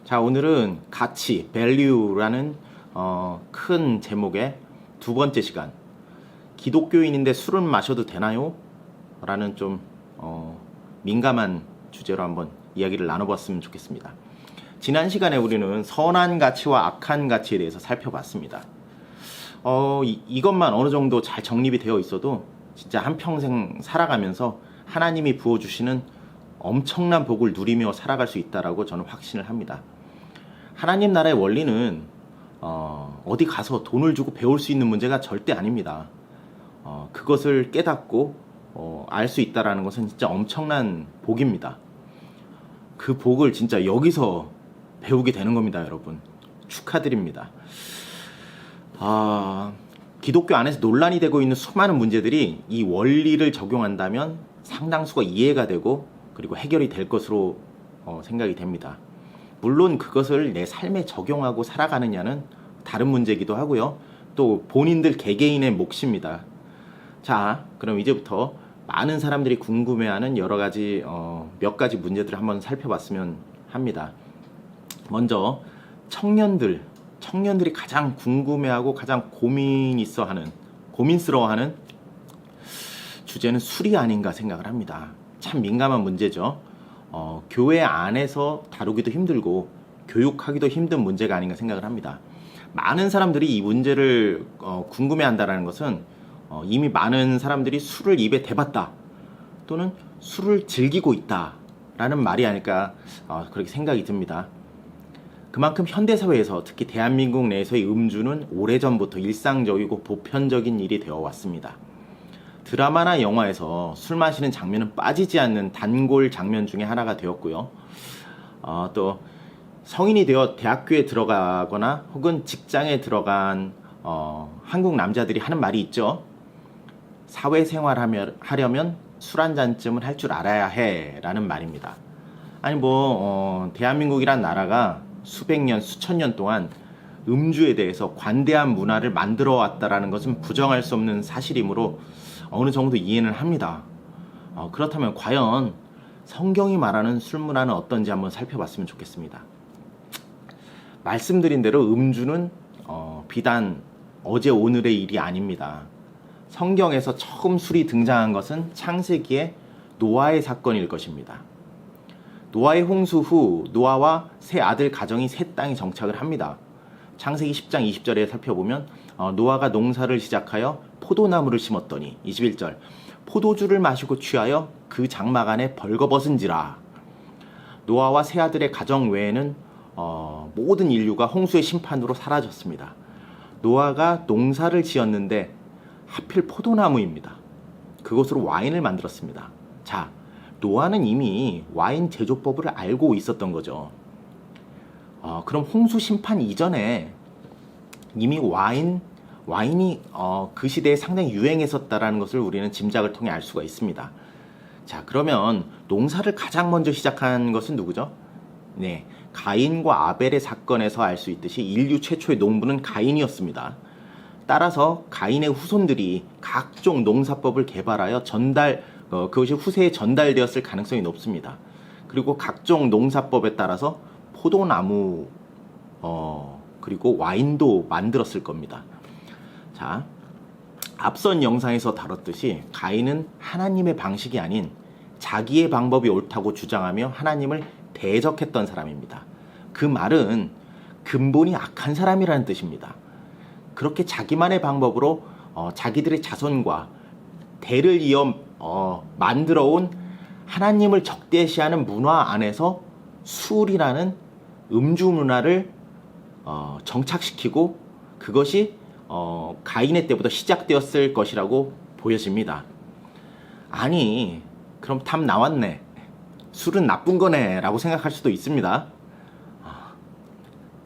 자, 오늘은 가치, value라는 큰 제목의 두 번째 시간. 기독교인인데 술은 마셔도 되나요? 라는 좀 민감한 주제로 한번 이야기를 나눠봤으면 좋겠습니다. 지난 시간에 우리는 선한 가치와 악한 가치에 대해서 살펴봤습니다. 이것만 어느 정도 잘 정립이 되어 있어도 진짜 한평생 살아가면서 하나님이 부어주시는 엄청난 복을 누리며 살아갈 수 있다라고 저는 확신을 합니다. 하나님 나라의 원리는 어디 가서 돈을 주고 배울 수 있는 문제가 절대 아닙니다. 그것을 깨닫고 알 수 있다라는 것은 진짜 엄청난 복입니다. 그 복을 진짜 여기서 배우게 되는 겁니다, 여러분. 축하드립니다. 기독교 안에서 논란이 되고 있는 수많은 문제들이 이 원리를 적용한다면 상당수가 이해가 되고 그리고 해결이 될 것으로 생각이 됩니다. 물론 그것을 내 삶에 적용하고 살아가느냐는 다른 문제이기도 하고요. 또 본인들 개개인의 몫입니다. 자, 그럼 이제부터 많은 사람들이 궁금해하는 여러 가지 몇 가지 문제들을 한번 살펴봤으면 합니다. 먼저 청년들이 가장 궁금해하고 가장 고민스러워하는 주제는 술이 아닌가 생각을 합니다. 참 민감한 문제죠. 교회 안에서 다루기도 힘들고 교육하기도 힘든 문제가 아닌가 생각을 합니다. 많은 사람들이 이 문제를 궁금해한다는 것은 이미 많은 사람들이 술을 입에 대봤다 또는 술을 즐기고 있다라는 말이 아닐까 그렇게 생각이 듭니다. 그만큼 현대사회에서 특히 대한민국 내에서의 음주는 오래전부터 일상적이고 보편적인 일이 되어 왔습니다. 드라마나 영화에서 술 마시는 장면은 빠지지 않는 단골 장면 중에 하나가 되었고요. 또 성인이 되어 대학교에 들어가거나 혹은 직장에 들어간 한국 남자들이 하는 말이 있죠. 사회생활 하려면 술 한 잔쯤은 할 줄 알아야 해 라는 말입니다. 아니 대한민국이란 나라가 수백 년, 수천 년 동안 음주에 대해서 관대한 문화를 만들어 왔다라는 것은 부정할 수 없는 사실이므로 어느 정도 이해는 합니다. 그렇다면 과연 성경이 말하는 술 문화는 어떤지 한번 살펴봤으면 좋겠습니다. 말씀드린 대로 음주는 비단 어제 오늘의 일이 아닙니다. 성경에서 처음 술이 등장한 것은 창세기의 노아의 사건일 것입니다. 노아의 홍수 후 노아와 세 아들 가정이 새 땅에 정착을 합니다. 창세기 10장 20절에 살펴보면 노아가 농사를 시작하여 포도나무를 심었더니 21절 포도주를 마시고 취하여 그 장막 안에 벌거벗은지라. 노아와 세 아들의 가정 외에는 모든 인류가 홍수의 심판으로 사라졌습니다. 노아가 농사를 지었는데 하필 포도나무입니다. 그것으로 와인을 만들었습니다. 자, 노아는 이미 와인 제조법을 알고 있었던 거죠. 그럼 홍수 심판 이전에 이미 와인이 그 시대에 상당히 유행했었다라는 것을 우리는 짐작을 통해 알 수가 있습니다. 자, 그러면 농사를 가장 먼저 시작한 것은 누구죠? 네, 가인과 아벨의 사건에서 알 수 있듯이 인류 최초의 농부는 가인이었습니다. 따라서 가인의 후손들이 각종 농사법을 개발하여 그것이 후세에 전달되었을 가능성이 높습니다. 그리고 각종 농사법에 따라서 포도나무 그리고 와인도 만들었을 겁니다. 자, 앞선 영상에서 다뤘듯이 가인은 하나님의 방식이 아닌 자기의 방법이 옳다고 주장하며 하나님을 대적했던 사람입니다. 그 말은 근본이 악한 사람이라는 뜻입니다. 그렇게 자기만의 방법으로 자기들의 자손과 대를 이어 만들어온 하나님을 적대시하는 문화 안에서 술이라는 음주 문화를 정착시키고 그것이 가인의 때부터 시작되었을 것이라고 보여집니다. 아니, 그럼 답 나왔네. 술은 나쁜 거네 라고 생각할 수도 있습니다.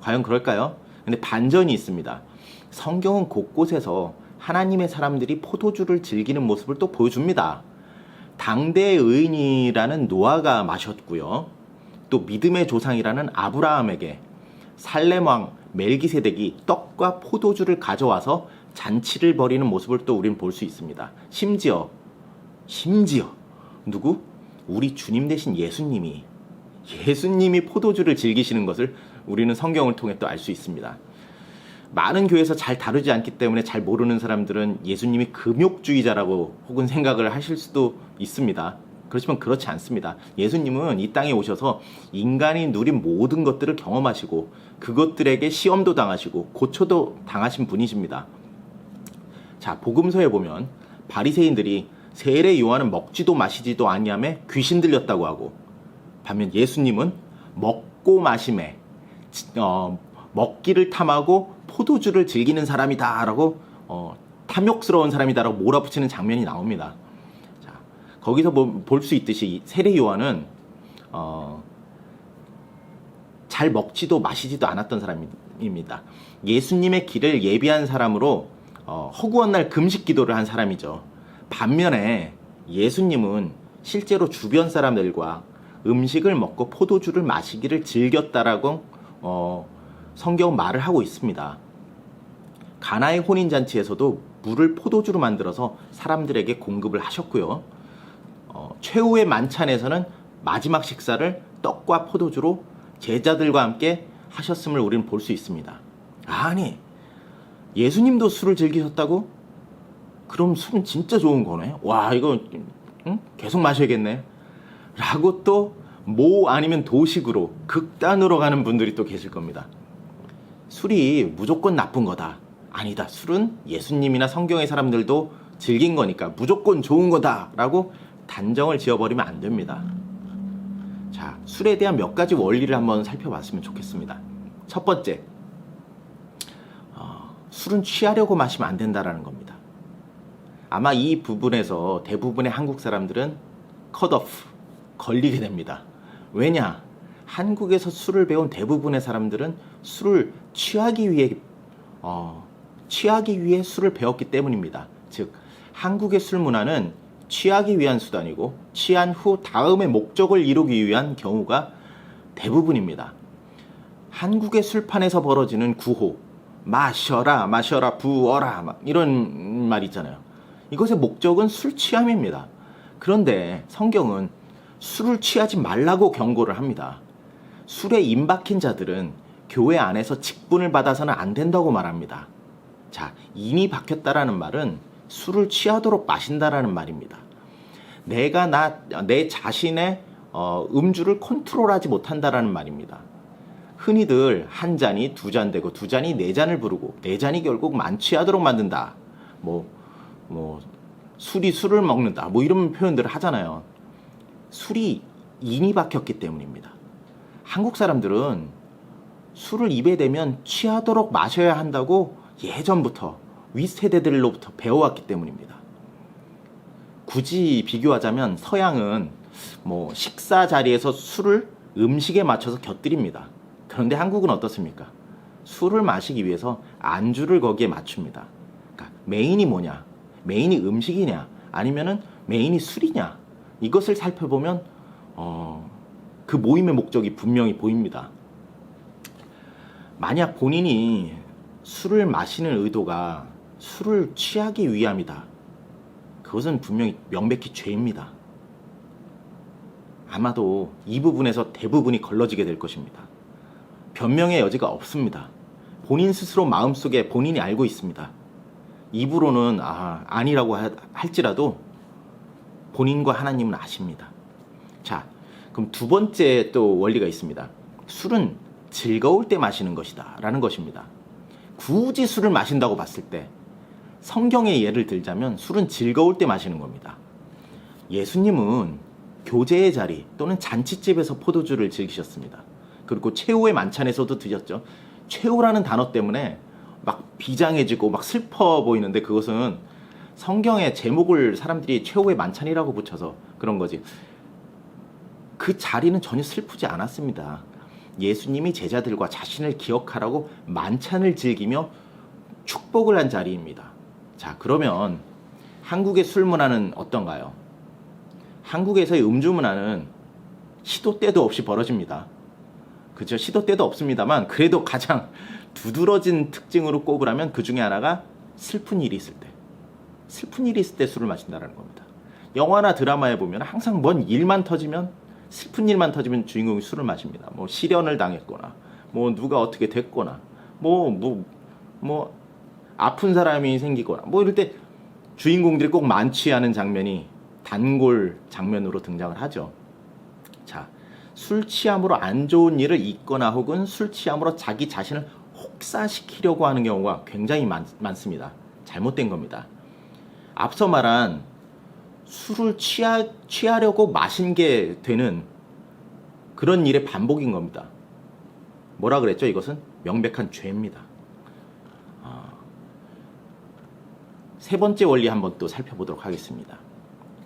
과연 그럴까요? 근데 반전이 있습니다. 성경은 곳곳에서 하나님의 사람들이 포도주를 즐기는 모습을 또 보여줍니다. 당대의 의인이라는 노아가 마셨고요. 또 믿음의 조상이라는 아브라함에게 살렘 왕 멜기세덱이 떡과 포도주를 가져와서 잔치를 벌이는 모습을 또 우리는 볼 수 있습니다. 심지어 누구? 우리 주님 대신 예수님이 예수님이 포도주를 즐기시는 것을 우리는 성경을 통해 또 알 수 있습니다. 많은 교회에서 잘 다루지 않기 때문에 잘 모르는 사람들은 예수님이 금욕주의자라고 혹은 생각을 하실 수도 있습니다. 그렇지만 그렇지 않습니다. 예수님은 이 땅에 오셔서 인간이 누린 모든 것들을 경험하시고 그것들에게 시험도 당하시고 고초도 당하신 분이십니다. 자, 복음서에 보면 바리새인들이 세례 요한은 먹지도 마시지도 아니하며 귀신 들렸다고 하고, 반면 예수님은 먹고 마심에 먹기를 탐하고 포도주를 즐기는 사람이다라고 탐욕스러운 사람이다라고 몰아붙이는 장면이 나옵니다. 자, 거기서 볼 수 있듯이 세례 요한은 잘 먹지도 마시지도 않았던 사람입니다. 예수님의 길을 예비한 사람으로 허구한 날 금식 기도를 한 사람이죠. 반면에 예수님은 실제로 주변 사람들과 음식을 먹고 포도주를 마시기를 즐겼다라고 성경은 말을 하고 있습니다. 가나의 혼인잔치에서도 물을 포도주로 만들어서 사람들에게 공급을 하셨고요. 최후의 만찬에서는 마지막 식사를 떡과 포도주로 제자들과 함께 하셨음을 우리는 볼 수 있습니다. 아니, 예수님도 술을 즐기셨다고? 그럼 술은 진짜 좋은 거네. 와, 이거 계속 마셔야겠네. 라고 또 모 아니면 도식으로 극단으로 가는 분들이 또 계실 겁니다. 술이 무조건 나쁜 거다. 아니다. 술은 예수님이나 성경의 사람들도 즐긴 거니까 무조건 좋은 거다. 라고 단정을 지어버리면 안 됩니다. 자, 술에 대한 몇 가지 원리를 한번 살펴봤으면 좋겠습니다. 첫 번째, 술은 취하려고 마시면 안 된다라는 겁니다. 아마 이 부분에서 대부분의 한국 사람들은 컷오프, 걸리게 됩니다. 왜냐? 한국에서 술을 배운 대부분의 사람들은 술을 취하기 위해 술을 배웠기 때문입니다. 즉, 한국의 술 문화는 취하기 위한 수단이고 취한 후 다음의 목적을 이루기 위한 경우가 대부분입니다. 한국의 술판에서 벌어지는 구호, 마셔라, 마셔라, 부어라, 막 이런 말 있잖아요. 이것의 목적은 술 취함입니다. 그런데 성경은 술을 취하지 말라고 경고를 합니다. 술에 임박힌 자들은 교회 안에서 직분을 받아서는 안 된다고 말합니다. 자, 인이 박혔다라는 말은 술을 취하도록 마신다라는 말입니다. 내가 내 자신의 음주를 컨트롤하지 못한다라는 말입니다. 흔히들 한 잔이 두 잔 되고 두 잔이 네 잔을 부르고 네 잔이 결국 만취하도록 만든다. 술이 술을 먹는다. 이런 표현들을 하잖아요. 술이 인이 박혔기 때문입니다. 한국 사람들은 술을 입에 대면 취하도록 마셔야 한다고 예전부터 윗세대들로부터 배워왔기 때문입니다. 굳이 비교하자면 서양은 식사 자리에서 술을 음식에 맞춰서 곁들입니다. 그런데 한국은 어떻습니까? 술을 마시기 위해서 안주를 거기에 맞춥니다. 그러니까 메인이 뭐냐? 메인이 음식이냐? 아니면은 메인이 술이냐? 이것을 살펴보면 그 모임의 목적이 분명히 보입니다. 만약 본인이 술을 마시는 의도가 술을 취하기 위함이다. 그것은 분명히 명백히 죄입니다. 아마도 이 부분에서 대부분이 걸러지게 될 것입니다. 변명의 여지가 없습니다. 본인 스스로 마음속에 본인이 알고 있습니다. 입으로는 아니라고 할지라도 본인과 하나님은 아십니다. 자, 그럼 두 번째 또 원리가 있습니다. 술은 즐거울 때 마시는 것이다 라는 것입니다. 굳이 술을 마신다고 봤을 때 성경의 예를 들자면 술은 즐거울 때 마시는 겁니다. 예수님은 교제의 자리 또는 잔치집에서 포도주를 즐기셨습니다. 그리고 최후의 만찬에서도 드셨죠. 최후라는 단어 때문에 막 비장해지고 막 슬퍼 보이는데 그것은 성경의 제목을 사람들이 최후의 만찬이라고 붙여서 그런 거지. 그 자리는 전혀 슬프지 않았습니다. 예수님이 제자들과 자신을 기억하라고 만찬을 즐기며 축복을 한 자리입니다. 자, 그러면 한국의 술 문화는 어떤가요? 한국에서의 음주 문화는 시도 때도 없이 벌어집니다. 그죠? 시도 때도 없습니다만 그래도 가장 두드러진 특징으로 꼽으라면 그 중에 하나가 슬픈 일이 있을 때. 슬픈 일이 있을 때 술을 마신다는 겁니다. 영화나 드라마에 보면 항상 뭔 일만 터지면 슬픈 일만 터지면 주인공이 술을 마십니다. 뭐 실연을 당했거나, 뭐 누가 어떻게 됐거나, 뭐 아픈 사람이 생기거나, 뭐 이럴 때 주인공들이 꼭 만취하는 장면이 단골 장면으로 등장을 하죠. 자, 술 취함으로 안 좋은 일을 잊거나 혹은 술 취함으로 자기 자신을 혹사시키려고 하는 경우가 굉장히 많습니다. 잘못된 겁니다. 앞서 말한 술을 취하려고 마신 게 되는 그런 일의 반복인 겁니다. 뭐라 그랬죠? 이것은 명백한 죄입니다. 세 번째 원리 한번 또 살펴보도록 하겠습니다.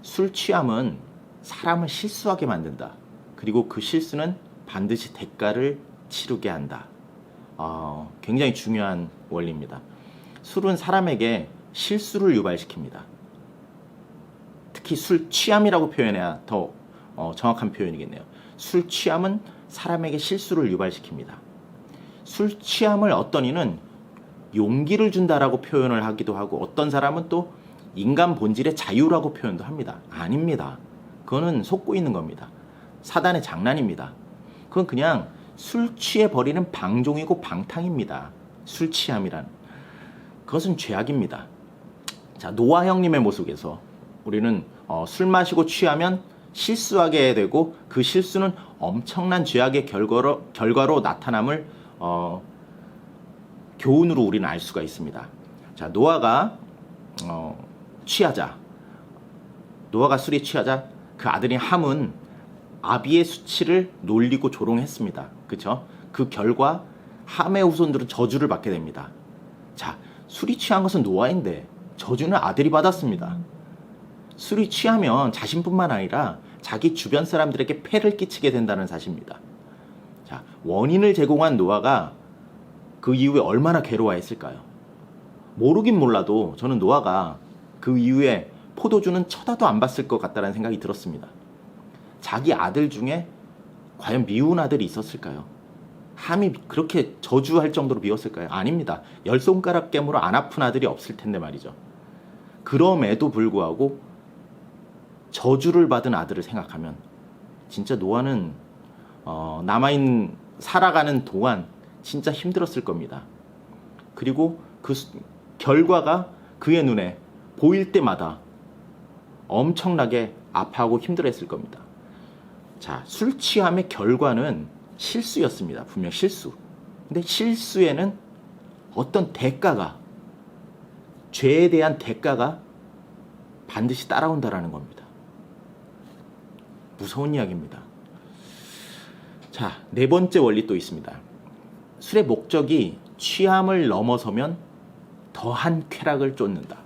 술 취함은 사람을 실수하게 만든다. 그리고 그 실수는 반드시 대가를 치르게 한다. 굉장히 중요한 원리입니다. 술은 사람에게 실수를 유발시킵니다. 특히 술 취함이라고 표현해야 더 정확한 표현이겠네요. 술 취함은 사람에게 실수를 유발시킵니다. 술 취함을 어떤 이는 용기를 준다라고 표현을 하기도 하고, 어떤 사람은 또 인간 본질의 자유라고 표현도 합니다. 아닙니다. 그거는 속고 있는 겁니다. 사단의 장난입니다. 그건 그냥 술 취해 버리는 방종이고 방탕입니다. 술 취함이란 그것은 죄악입니다. 자, 노아 형님의 모습에서 우리는 술 마시고 취하면 실수하게 되고 그 실수는 엄청난 죄악의 결과로 나타남을 교훈으로 우리는 알 수가 있습니다. 자, 노아가 술에 취하자 그 아들인 함은 아비의 수치를 놀리고 조롱했습니다. 그렇죠? 그 결과 함의 후손들은 저주를 받게 됩니다. 자, 술이 취한 것은 노아인데 저주는 아들이 받았습니다. 술이 취하면 자신뿐만 아니라 자기 주변 사람들에게 폐를 끼치게 된다는 사실입니다. 자, 원인을 제공한 노아가 그 이후에 얼마나 괴로워했을까요? 모르긴 몰라도 저는 노아가 그 이후에 포도주는 쳐다도 안 봤을 것 같다는 생각이 들었습니다. 자기 아들 중에 과연 미운 아들이 있었을까요? 함이 그렇게 저주할 정도로 미웠을까요? 아닙니다. 10손가락 깨물어 안 아픈 아들이 없을 텐데 말이죠. 그럼에도 불구하고 저주를 받은 아들을 생각하면 진짜 노아는 살아가는 동안 진짜 힘들었을 겁니다. 그리고 그 결과가 그의 눈에 보일 때마다 엄청나게 아파하고 힘들어했을 겁니다. 자, 술 취함의 결과는 실수였습니다. 분명 실수. 근데 실수에는 어떤 대가가, 죄에 대한 대가가 반드시 따라온다라는 겁니다. 무서운 이야기입니다. 자, 네 번째 원리 또 있습니다. 술의 목적이 취함을 넘어서면 더한 쾌락을 쫓는다.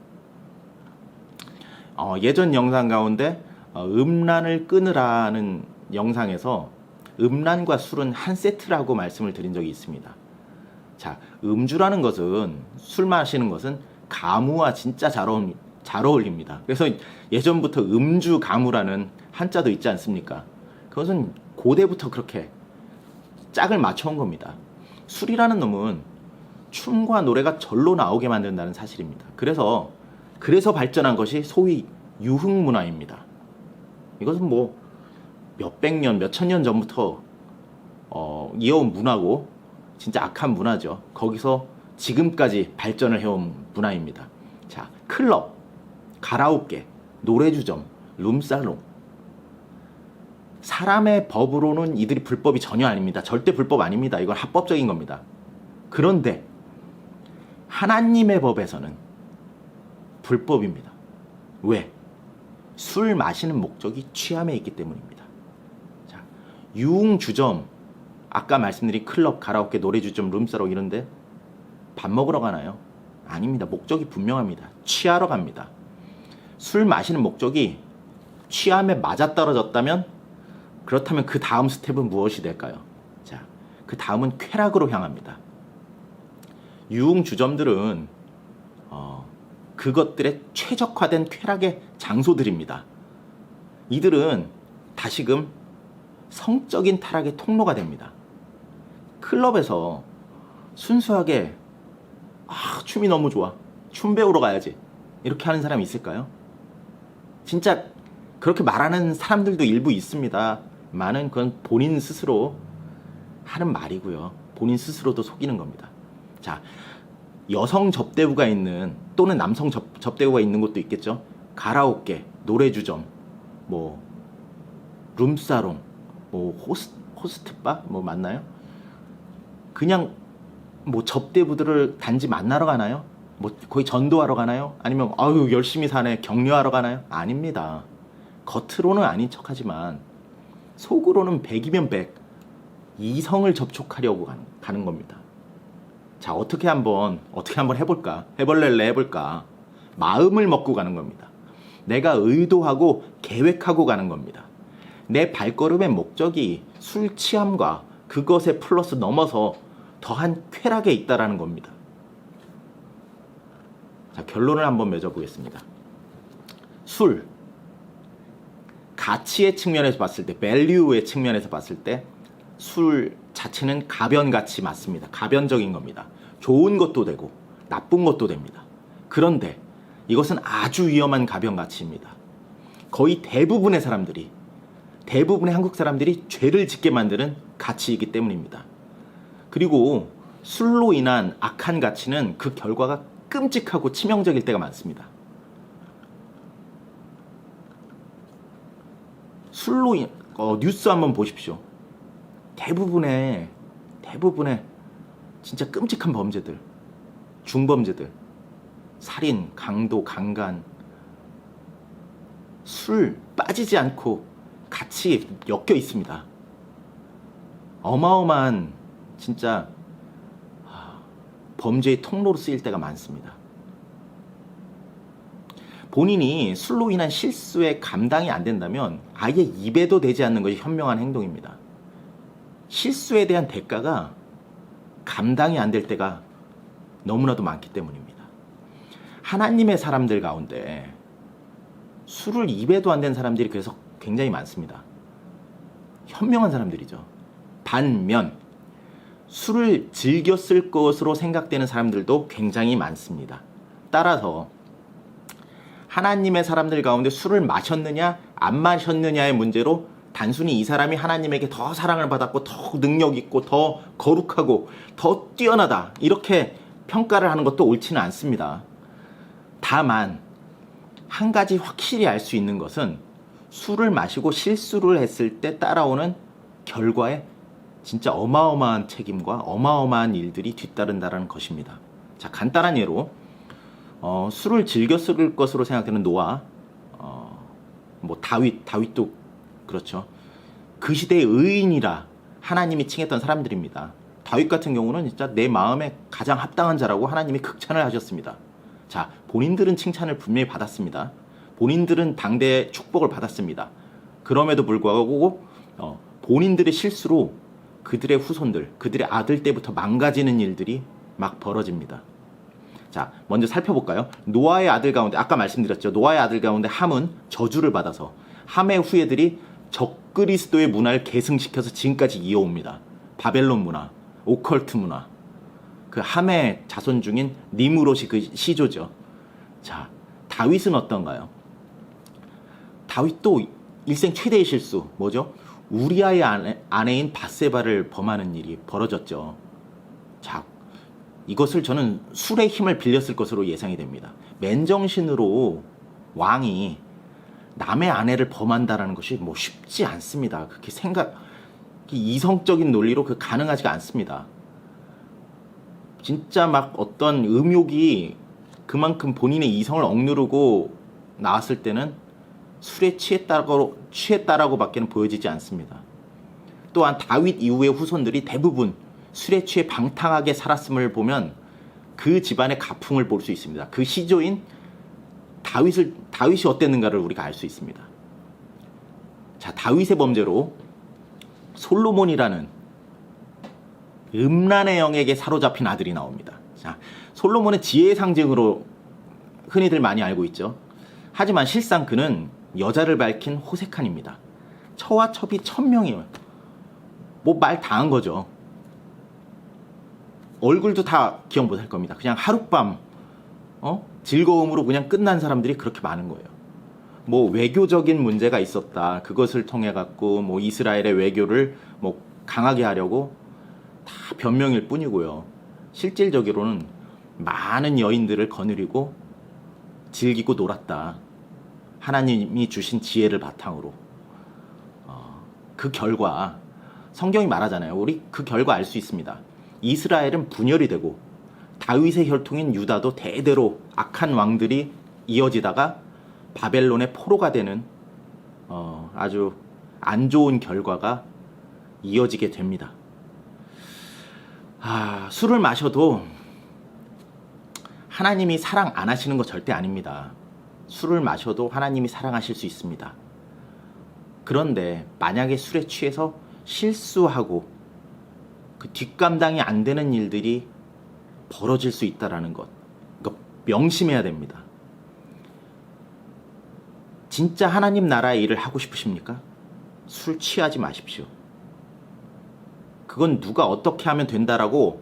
예전 영상 가운데 음란을 끊으라는 영상에서 음란과 술은 한 세트라고 말씀을 드린 적이 있습니다. 자, 음주라는 것은, 술 마시는 것은 가무와 진짜 잘 어울립니다. 그래서 예전부터 음주 가무라는 한자도 있지 않습니까? 그것은 고대부터 그렇게 짝을 맞춰온 겁니다. 술이라는 놈은 춤과 노래가 절로 나오게 만든다는 사실입니다. 그래서 발전한 것이 소위 유흥문화입니다. 이것은 뭐 몇백 년, 몇천 년 전부터 이어온 문화고 진짜 악한 문화죠. 거기서 지금까지 발전을 해온 문화입니다. 자, 클럽, 가라오케, 노래주점, 룸살롱. 사람의 법으로는 이들이 불법이 전혀 아닙니다. 절대 불법 아닙니다. 이건 합법적인 겁니다. 그런데 하나님의 법에서는 불법입니다. 왜? 술 마시는 목적이 취함에 있기 때문입니다. 자, 유흥주점, 아까 말씀드린 클럽, 가라오케, 노래주점, 룸살롱 이런데 밥 먹으러 가나요? 아닙니다. 목적이 분명합니다. 취하러 갑니다. 술 마시는 목적이 취함에 맞아떨어졌다면, 그렇다면 그 다음 스텝은 무엇이 될까요? 자, 그 다음은 쾌락으로 향합니다. 유흥주점들은 그것들의 최적화된 쾌락의 장소들입니다. 이들은 다시금 성적인 타락의 통로가 됩니다. 클럽에서 순수하게 춤이 너무 좋아, 춤 배우러 가야지, 이렇게 하는 사람이 있을까요? 진짜 그렇게 말하는 사람들도 일부 있습니다. 많은 그건 본인 스스로 하는 말이고요. 본인 스스로도 속이는 겁니다. 자, 여성 접대부가 있는 또는 남성 접대부가 있는 곳도 있겠죠. 가라오케, 노래주점, 뭐 룸사롱, 뭐 호스트바 뭐 맞나요? 그냥 뭐 접대부들을 단지 만나러 가나요? 뭐 거의 전도하러 가나요? 아니면 아유 열심히 사네 격려하러 가나요? 아닙니다. 겉으로는 아닌 척하지만 속으로는 100이면 100 이성을 접촉하려고 가는 겁니다. 자, 어떻게 한번 해볼까? 해볼래 해볼까? 마음을 먹고 가는 겁니다. 내가 의도하고 계획하고 가는 겁니다. 내 발걸음의 목적이 술 취함과 그것에 플러스 넘어서 더한 쾌락에 있다라는 겁니다. 자, 결론을 한번 맺어보겠습니다. 술, 가치의 측면에서 봤을 때, 밸류의 측면에서 봤을 때 술 자체는 가변가치 맞습니다. 가변적인 겁니다. 좋은 것도 되고 나쁜 것도 됩니다. 그런데 이것은 아주 위험한 가변가치입니다. 거의 대부분의 한국 사람들이 죄를 짓게 만드는 가치이기 때문입니다. 그리고 술로 인한 악한 가치는 그 결과가 끔찍하고 치명적일 때가 많습니다. 술로 뉴스 한번 보십시오. 대부분의 진짜 끔찍한 범죄들, 중범죄들, 살인, 강도, 강간, 술 빠지지 않고 같이 엮여 있습니다. 어마어마한 진짜 범죄의 통로로 쓰일 때가 많습니다. 본인이 술로 인한 실수에 감당이 안 된다면 아예 입에도 대지 않는 것이 현명한 행동입니다. 실수에 대한 대가가 감당이 안 될 때가 너무나도 많기 때문입니다. 하나님의 사람들 가운데 술을 입에도 안 댄 사람들이 그래서 굉장히 많습니다. 현명한 사람들이죠. 반면 술을 즐겼을 것으로 생각되는 사람들도 굉장히 많습니다. 따라서 하나님의 사람들 가운데 술을 마셨느냐 안 마셨느냐의 문제로 단순히 이 사람이 하나님에게 더 사랑을 받았고 더 능력 있고 더 거룩하고 더 뛰어나다 이렇게 평가를 하는 것도 옳지는 않습니다. 다만 한 가지 확실히 알 수 있는 것은 술을 마시고 실수를 했을 때 따라오는 결과에 진짜 어마어마한 책임과 어마어마한 일들이 뒤따른다는 것입니다. 자, 간단한 예로 술을 즐겼을 것으로 생각되는 노아, 뭐 다윗도 그렇죠. 그 시대의 의인이라 하나님이 칭했던 사람들입니다. 다윗 같은 경우는 진짜 내 마음에 가장 합당한 자라고 하나님이 극찬을 하셨습니다. 자, 본인들은 칭찬을 분명히 받았습니다. 본인들은 당대의 축복을 받았습니다. 그럼에도 불구하고 본인들의 실수로 그들의 후손들, 그들의 아들 때부터 망가지는 일들이 막 벌어집니다. 자, 먼저 살펴볼까요? 노아의 아들 가운데, 아까 말씀드렸죠. 노아의 아들 가운데 함은 저주를 받아서 함의 후예들이 적그리스도의 문화를 계승시켜서 지금까지 이어옵니다. 바벨론 문화, 오컬트 문화. 그 함의 자손 중인 니므롯이 그 시조죠. 자, 다윗은 어떤가요? 다윗도 일생 최대의 실수, 뭐죠? 우리아의 아내인 밧세바를 범하는 일이 벌어졌죠. 자, 이것을 저는 술의 힘을 빌렸을 것으로 예상이 됩니다. 맨정신으로 왕이 남의 아내를 범한다라는 것이 뭐 쉽지 않습니다. 그렇게 이성적인 논리로 그 가능하지가 않습니다. 진짜 막 어떤 음욕이 그만큼 본인의 이성을 억누르고 나왔을 때는 술에 취했다라고 밖에는 보여지지 않습니다. 또한 다윗 이후의 후손들이 대부분 술에 취해 방탕하게 살았음을 보면 그 집안의 가풍을 볼 수 있습니다. 그 시조인 다윗이 어땠는가를 우리가 알 수 있습니다. 자, 다윗의 범죄로 솔로몬이라는 음란의 영에게 사로잡힌 아들이 나옵니다. 자, 솔로몬은 지혜의 상징으로 흔히들 많이 알고 있죠. 하지만 실상 그는 여자를 밝힌 호색한입니다. 처와 첩이 천명이에요. 뭐 말 다 한 거죠. 얼굴도 다 기억 못할 겁니다. 그냥 하룻밤 즐거움으로 그냥 끝난 사람들이 그렇게 많은 거예요. 뭐 외교적인 문제가 있었다. 그것을 통해 갖고 뭐 이스라엘의 외교를 뭐 강하게 하려고 다 변명일 뿐이고요. 실질적으로는 많은 여인들을 거느리고 즐기고 놀았다. 하나님이 주신 지혜를 바탕으로. 그 결과 성경이 말하잖아요. 우리 그 결과 알 수 있습니다. 이스라엘은 분열이 되고 다윗의 혈통인 유다도 대대로 악한 왕들이 이어지다가 바벨론의 포로가 되는 아주 안 좋은 결과가 이어지게 됩니다. 술을 마셔도 하나님이 사랑 안 하시는 거 절대 아닙니다. 술을 마셔도 하나님이 사랑하실 수 있습니다. 그런데 만약에 술에 취해서 실수하고 그 뒷감당이 안 되는 일들이 벌어질 수 있다는 것, 이거 명심해야 됩니다. 진짜 하나님 나라의 일을 하고 싶으십니까? 술 취하지 마십시오. 그건 누가 어떻게 하면 된다라고